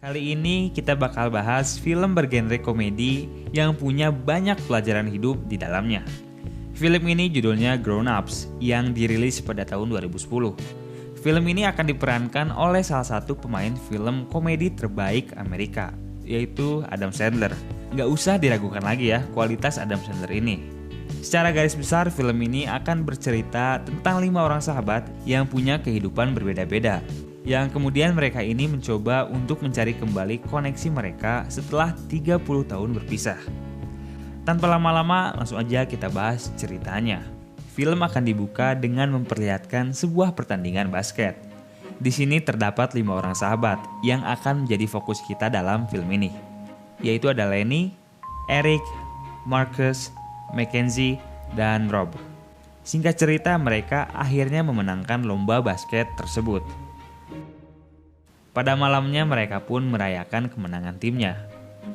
Kali ini kita bakal bahas film bergenre komedi yang punya banyak pelajaran hidup di dalamnya. Film ini judulnya Grown Ups yang dirilis pada tahun 2010. Film ini akan diperankan oleh salah satu pemain film komedi terbaik Amerika, yaitu Adam Sandler. Nggak usah diragukan lagi ya kualitas Adam Sandler ini. Secara garis besar, film ini akan bercerita tentang 5 orang sahabat yang punya kehidupan berbeda-beda, yang kemudian mereka ini mencoba untuk mencari kembali koneksi mereka setelah 30 tahun berpisah. Tanpa lama-lama, langsung aja kita bahas ceritanya. Film akan dibuka dengan memperlihatkan sebuah pertandingan basket. Di sini terdapat 5 orang sahabat yang akan menjadi fokus kita dalam film ini, yaitu ada Lenny, Eric, Marcus, Mackenzie, dan Rob. Singkat cerita, mereka akhirnya memenangkan lomba basket tersebut. Pada malamnya mereka pun merayakan kemenangan timnya.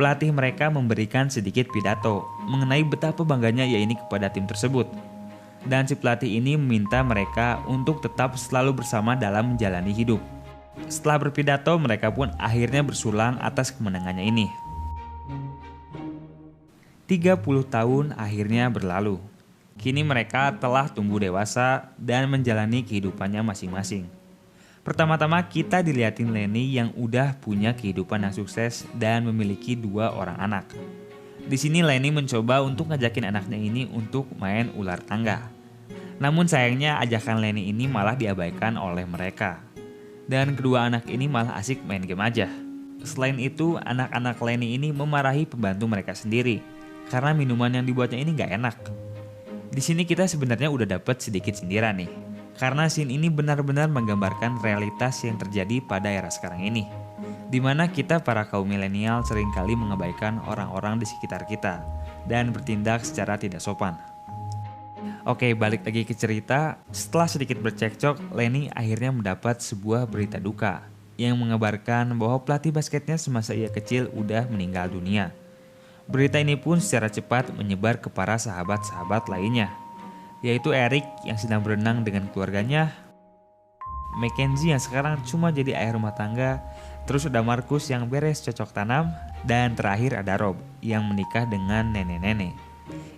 Pelatih mereka memberikan sedikit pidato mengenai betapa bangganya ia ini kepada tim tersebut. Dan si pelatih ini meminta mereka untuk tetap selalu bersama dalam menjalani hidup. Setelah berpidato, mereka pun akhirnya bersulang atas kemenangannya ini. 30 tahun akhirnya berlalu. Kini mereka telah tumbuh dewasa dan menjalani kehidupannya masing-masing. Pertama-tama kita dilihatin Lenny yang udah punya kehidupan yang sukses dan memiliki 2 orang anak. Di sini Lenny mencoba untuk ngajakin anaknya ini untuk main ular tangga. Namun sayangnya ajakan Lenny ini malah diabaikan oleh mereka. Dan kedua anak ini malah asik main game aja. Selain itu, anak-anak Lenny ini memarahi pembantu mereka sendiri karena minuman yang dibuatnya ini gak enak. Di sini kita sebenarnya udah dapet sedikit sindiran nih. Karena scene ini benar-benar menggambarkan realitas yang terjadi pada era sekarang ini, di mana kita para kaum milenial seringkali mengabaikan orang-orang di sekitar kita dan bertindak secara tidak sopan. Oke, balik lagi ke cerita. Setelah sedikit bercekcok, Lenny akhirnya mendapat sebuah berita duka yang mengabarkan bahwa pelatih basketnya semasa ia kecil udah meninggal dunia. Berita ini pun secara cepat menyebar ke para sahabat-sahabat lainnya, yaitu Eric yang sedang berenang dengan keluarganya, Mackenzie yang sekarang cuma jadi ayah rumah tangga, terus ada Marcus yang beres cocok tanam, dan terakhir ada Rob yang menikah dengan nenek-nenek.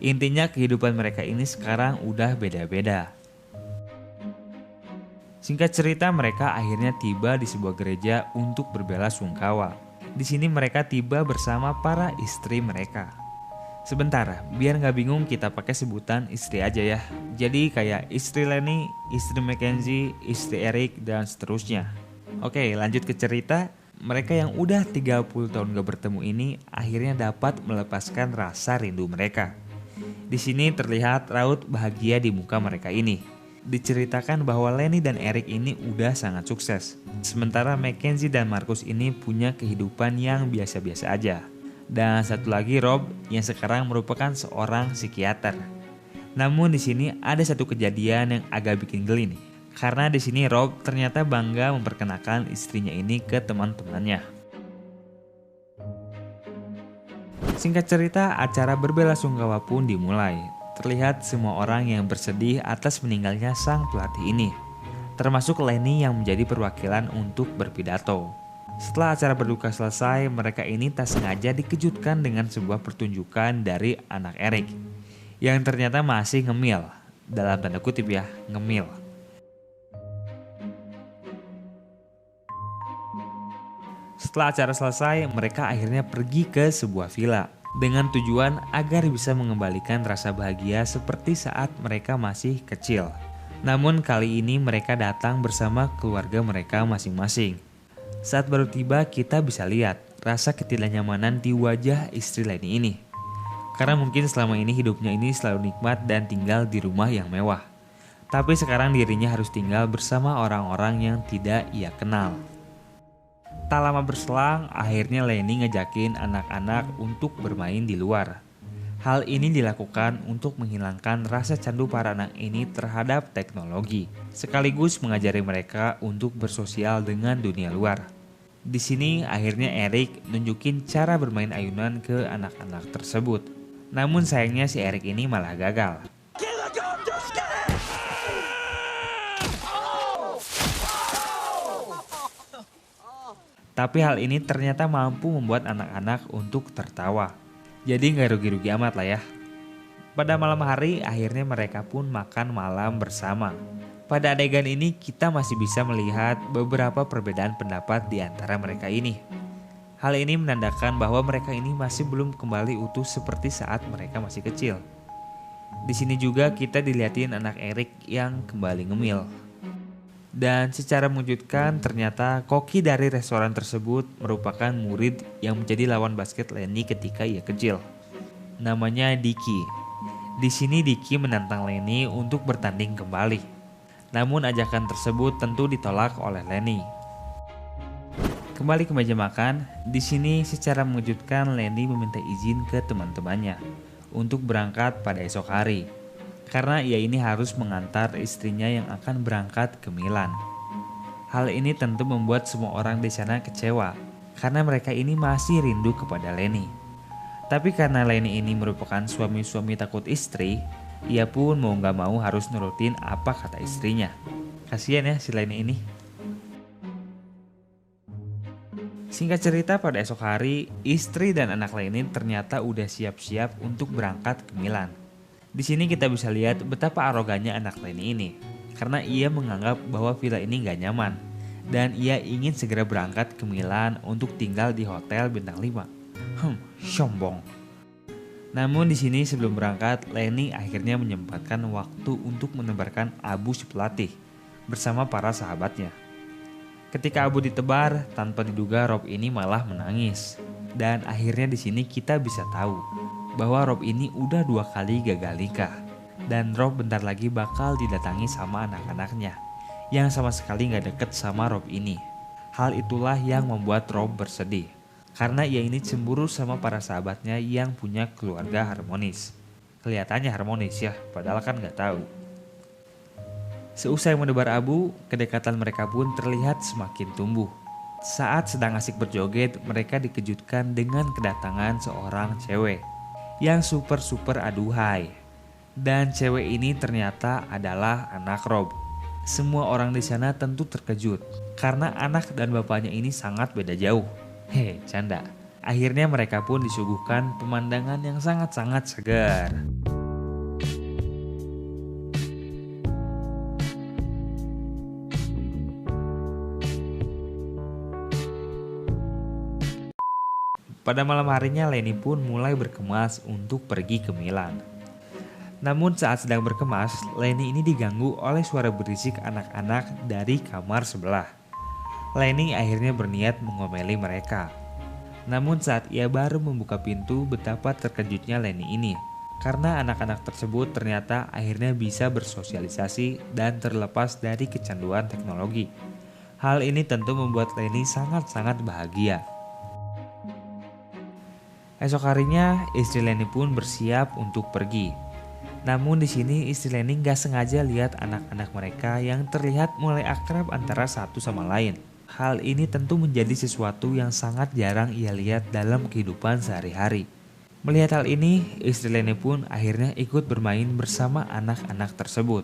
Intinya kehidupan mereka ini sekarang udah beda-beda. Singkat cerita, mereka akhirnya tiba di sebuah gereja untuk berbelasungkawa. Di sini mereka tiba bersama para istri mereka. Sebentar, biar gak bingung kita pakai sebutan istri aja ya. Jadi kayak istri Lenny, istri Mackenzie, istri Eric, dan seterusnya. Oke, lanjut ke cerita. Mereka yang udah 30 tahun gak bertemu ini akhirnya dapat melepaskan rasa rindu mereka. Di sini terlihat raut bahagia di muka mereka ini. Diceritakan bahwa Lenny dan Eric ini udah sangat sukses. Sementara Mackenzie dan Marcus ini punya kehidupan yang biasa-biasa aja. Dan satu lagi Rob yang sekarang merupakan seorang psikiater. Namun di sini ada satu kejadian yang agak bikin geli nih. Karena di sini Rob ternyata bangga memperkenalkan istrinya ini ke teman-temannya. Singkat cerita, acara berbelasungkawa pun dimulai. Terlihat semua orang yang bersedih atas meninggalnya sang pelatih ini, termasuk Lenny yang menjadi perwakilan untuk berpidato. Setelah acara berduka selesai, mereka ini tak sengaja dikejutkan dengan sebuah pertunjukan dari anak Eric yang ternyata masih ngemil, dalam tanda kutip ya, ngemil. Setelah acara selesai, mereka akhirnya pergi ke sebuah villa dengan tujuan agar bisa mengembalikan rasa bahagia seperti saat mereka masih kecil. Namun kali ini mereka datang bersama keluarga mereka masing-masing. Saat baru tiba, kita bisa lihat rasa ketidaknyamanan di wajah istri Lenny ini. Karena mungkin selama ini hidupnya ini selalu nikmat dan tinggal di rumah yang mewah. Tapi sekarang dirinya harus tinggal bersama orang-orang yang tidak ia kenal. Tak lama berselang, akhirnya Lenny ngejakin anak-anak untuk bermain di luar. Hal ini dilakukan untuk menghilangkan rasa candu para anak ini terhadap teknologi, sekaligus mengajari mereka untuk bersosial dengan dunia luar. Di sini akhirnya Eric nunjukin cara bermain ayunan ke anak-anak tersebut. Namun sayangnya si Eric ini malah gagal. Tapi hal ini ternyata mampu membuat anak-anak untuk tertawa. Jadi nggak rugi-rugi amat lah ya. Pada malam hari akhirnya mereka pun makan malam bersama. Pada adegan ini kita masih bisa melihat beberapa perbedaan pendapat di antara mereka ini. Hal ini menandakan bahwa mereka ini masih belum kembali utuh seperti saat mereka masih kecil. Di sini juga kita dilihatin anak Eric yang kembali ngemil. Dan secara mengejutkan ternyata koki dari restoran tersebut merupakan murid yang menjadi lawan basket Lenny ketika ia kecil. Namanya Dicky. Di sini Dicky menantang Lenny untuk bertanding kembali. Namun ajakan tersebut tentu ditolak oleh Lenny. Kembali ke meja makan, di sini secara mengejutkan Lenny meminta izin ke teman-temannya untuk berangkat pada esok hari. Karena ia ini harus mengantar istrinya yang akan berangkat ke Milan. Hal ini tentu membuat semua orang di sana kecewa karena mereka ini masih rindu kepada Lenny. Tapi karena Lenny ini merupakan suami-suami takut istri, ia pun mau gak mau harus nurutin apa kata istrinya. Kasian ya si Lenny ini. Singkat cerita, pada esok hari, istri dan anak Lenny ternyata udah siap-siap untuk berangkat ke Milan. Di sini kita bisa lihat betapa arogannya anak Lenny ini, karena ia menganggap bahwa villa ini gak nyaman, dan ia ingin segera berangkat ke Milan untuk tinggal di hotel bintang 5. Sombong. Namun di sini sebelum berangkat, Lenny akhirnya menyempatkan waktu untuk menebarkan abu si pelatih bersama para sahabatnya. Ketika abu ditebar, tanpa diduga Rob ini malah menangis. Dan akhirnya di sini kita bisa tahu bahwa Rob ini udah 2 kali gagal nikah. Dan Rob bentar lagi bakal didatangi sama anak-anaknya yang sama sekali gak deket sama Rob ini. Hal itulah yang membuat Rob bersedih. Karena ia ini cemburu sama para sahabatnya yang punya keluarga harmonis. Kelihatannya harmonis ya, padahal kan gak tahu. Seusai menebar abu, kedekatan mereka pun terlihat semakin tumbuh. Saat sedang asik berjoget, mereka dikejutkan dengan kedatangan seorang cewek yang super aduhai. Dan cewek ini ternyata adalah anak Rob. Semua orang di sana tentu terkejut karena anak dan bapaknya ini sangat beda jauh. Canda. Akhirnya mereka pun disuguhkan pemandangan yang sangat-sangat segar. Pada malam harinya Lenny pun mulai berkemas untuk pergi ke Milan. Namun saat sedang berkemas, Lenny ini diganggu oleh suara berisik anak-anak dari kamar sebelah. Lenny akhirnya berniat mengomeli mereka. Namun saat ia baru membuka pintu, betapa terkejutnya Lenny ini. Karena anak-anak tersebut ternyata akhirnya bisa bersosialisasi dan terlepas dari kecanduan teknologi. Hal ini tentu membuat Lenny sangat-sangat bahagia. Esok harinya, istri Lenny pun bersiap untuk pergi. Namun di sini istri Lenny gak sengaja lihat anak-anak mereka yang terlihat mulai akrab antara satu sama lain. Hal ini tentu menjadi sesuatu yang sangat jarang ia lihat dalam kehidupan sehari-hari. Melihat hal ini, istri Lenny pun akhirnya ikut bermain bersama anak-anak tersebut.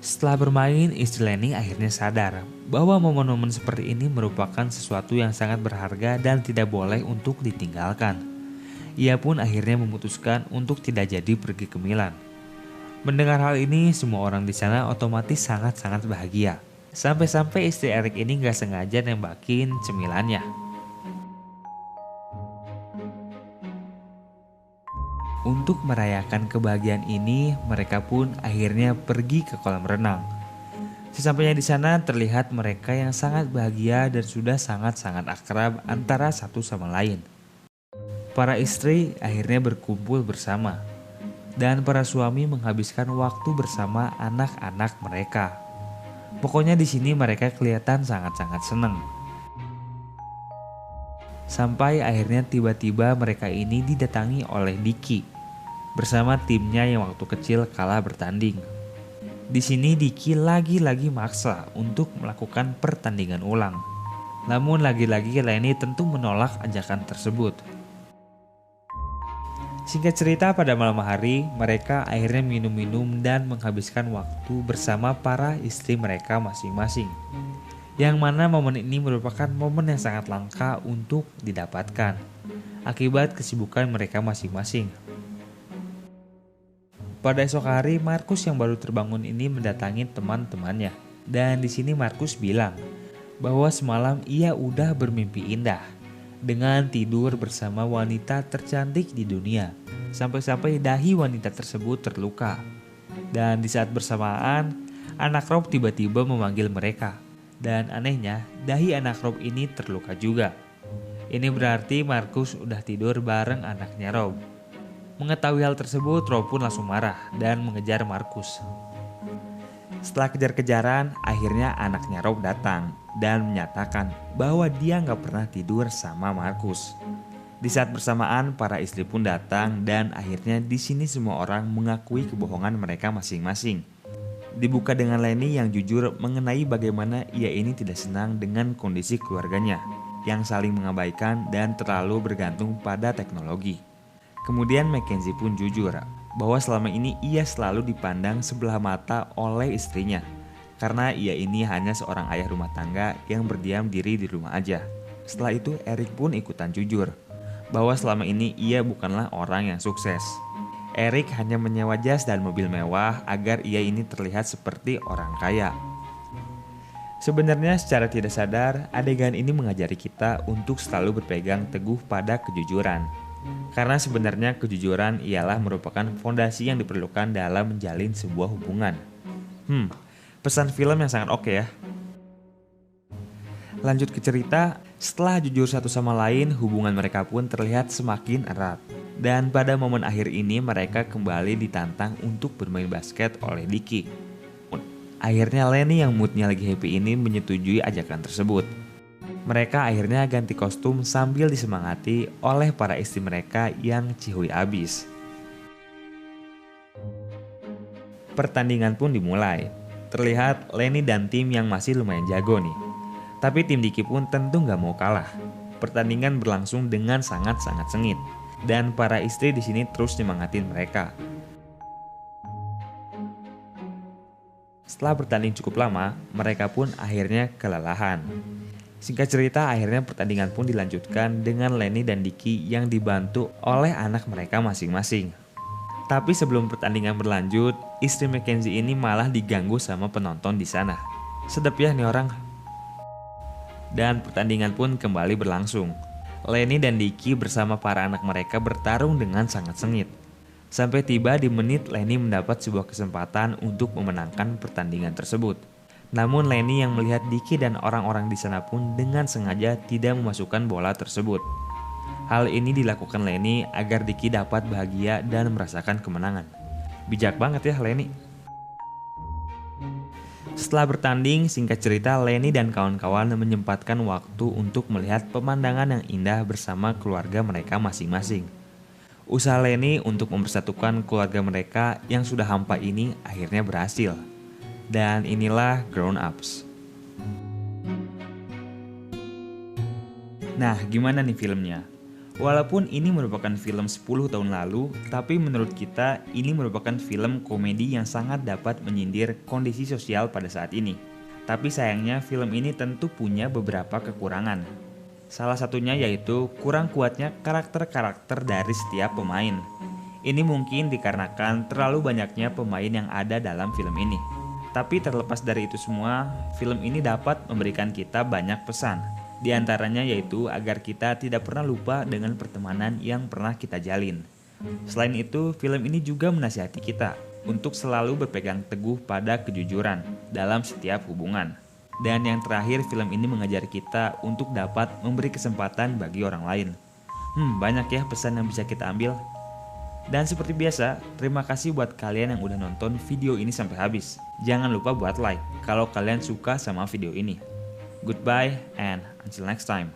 Setelah bermain, istri Lenny akhirnya sadar bahwa momen-momen seperti ini merupakan sesuatu yang sangat berharga dan tidak boleh untuk ditinggalkan. Ia pun akhirnya memutuskan untuk tidak jadi pergi ke Milan. Mendengar hal ini, semua orang di sana otomatis sangat-sangat bahagia. Sampai-sampai istri Eric ini gak sengaja nembakin cemilannya. Untuk merayakan kebahagiaan ini, mereka pun akhirnya pergi ke kolam renang. Sesampainya di sana terlihat mereka yang sangat bahagia dan sudah sangat-sangat akrab antara satu sama lain. Para istri akhirnya berkumpul bersama, dan para suami menghabiskan waktu bersama anak-anak mereka. Pokoknya di sini mereka kelihatan sangat-sangat senang. Sampai akhirnya tiba-tiba mereka ini didatangi oleh Dicky bersama timnya yang waktu kecil kalah bertanding. Di sini Dicky lagi-lagi maksa untuk melakukan pertandingan ulang. Namun lagi-lagi Lenny tentu menolak ajakan tersebut. Singkat cerita, pada malam hari mereka akhirnya minum-minum dan menghabiskan waktu bersama para istri mereka masing-masing. Yang mana momen ini merupakan momen yang sangat langka untuk didapatkan akibat kesibukan mereka masing-masing. Pada esok hari, Markus yang baru terbangun ini mendatangi teman-temannya. Dan di sini Markus bilang bahwa semalam ia udah bermimpi indah dengan tidur bersama wanita tercantik di dunia. Sampai-sampai dahi wanita tersebut terluka. Dan di saat bersamaan, anak Rob tiba-tiba memanggil mereka. Dan anehnya, dahi anak Rob ini terluka juga. Ini berarti Markus udah tidur bareng anaknya Rob. Mengetahui hal tersebut, Rob pun langsung marah dan mengejar Markus. Setelah kejar-kejaran, akhirnya anaknya Rob datang dan menyatakan bahwa dia nggak pernah tidur sama Markus. Di saat bersamaan, para istri pun datang dan akhirnya di sini semua orang mengakui kebohongan mereka masing-masing. Dibuka dengan Lenny yang jujur mengenai bagaimana ia ini tidak senang dengan kondisi keluarganya yang saling mengabaikan dan terlalu bergantung pada teknologi. Kemudian Mackenzie pun jujur bahwa selama ini ia selalu dipandang sebelah mata oleh istrinya karena ia ini hanya seorang ayah rumah tangga yang berdiam diri di rumah aja. Setelah itu Eric pun ikutan jujur bahwa selama ini ia bukanlah orang yang sukses. Eric hanya menyewa jas dan mobil mewah agar ia ini terlihat seperti orang kaya. Sebenarnya secara tidak sadar, adegan ini mengajari kita untuk selalu berpegang teguh pada kejujuran. Karena sebenarnya kejujuran ialah merupakan fondasi yang diperlukan dalam menjalin sebuah hubungan. Pesan film yang sangat oke ya. Lanjut ke cerita, setelah jujur satu sama lain, hubungan mereka pun terlihat semakin erat. Dan pada momen akhir ini mereka kembali ditantang untuk bermain basket oleh Dickie. Akhirnya Lenny yang moodnya lagi happy ini menyetujui ajakan tersebut. Mereka akhirnya ganti kostum sambil disemangati oleh para istri mereka yang cihuy abis. Pertandingan pun dimulai. Terlihat Lenny dan tim yang masih lumayan jago nih. Tapi tim Dickie pun tentu gak mau kalah. Pertandingan berlangsung dengan sangat-sangat sengit. Dan para istri di sini terus nyemangatin mereka. Setelah bertanding cukup lama, mereka pun akhirnya kelelahan. Singkat cerita, akhirnya pertandingan pun dilanjutkan dengan Lenny dan Dickie yang dibantu oleh anak mereka masing-masing. Tapi sebelum pertandingan berlanjut, istri Mackenzie ini malah diganggu sama penonton di sana. Sedep ya nih orang. Dan pertandingan pun kembali berlangsung. Lenny dan Dickie bersama para anak mereka bertarung dengan sangat sengit. Sampai tiba di menit Lenny mendapat sebuah kesempatan untuk memenangkan pertandingan tersebut. Namun Lenny yang melihat Dickie dan orang-orang di sana pun dengan sengaja tidak memasukkan bola tersebut. Hal ini dilakukan Lenny agar Dickie dapat bahagia dan merasakan kemenangan. Bijak banget ya Lenny. Setelah bertanding, singkat cerita Lenny dan kawan-kawan menyempatkan waktu untuk melihat pemandangan yang indah bersama keluarga mereka masing-masing. Usaha Lenny untuk mempersatukan keluarga mereka yang sudah hampa ini akhirnya berhasil. Dan inilah Grown Ups. Nah, gimana nih filmnya? Walaupun ini merupakan film 10 tahun lalu, tapi menurut kita ini merupakan film komedi yang sangat dapat menyindir kondisi sosial pada saat ini. Tapi sayangnya film ini tentu punya beberapa kekurangan. Salah satunya yaitu kurang kuatnya karakter-karakter dari setiap pemain. Ini mungkin dikarenakan terlalu banyaknya pemain yang ada dalam film ini. Tapi terlepas dari itu semua, film ini dapat memberikan kita banyak pesan. Di antaranya yaitu agar kita tidak pernah lupa dengan pertemanan yang pernah kita jalin. Selain itu, film ini juga menasihati kita untuk selalu berpegang teguh pada kejujuran dalam setiap hubungan. Dan yang terakhir, film ini mengajari kita untuk dapat memberi kesempatan bagi orang lain. Banyak ya pesan yang bisa kita ambil. Dan seperti biasa, terima kasih buat kalian yang udah nonton video ini sampai habis. Jangan lupa buat like kalau kalian suka sama video ini. Goodbye and until next time.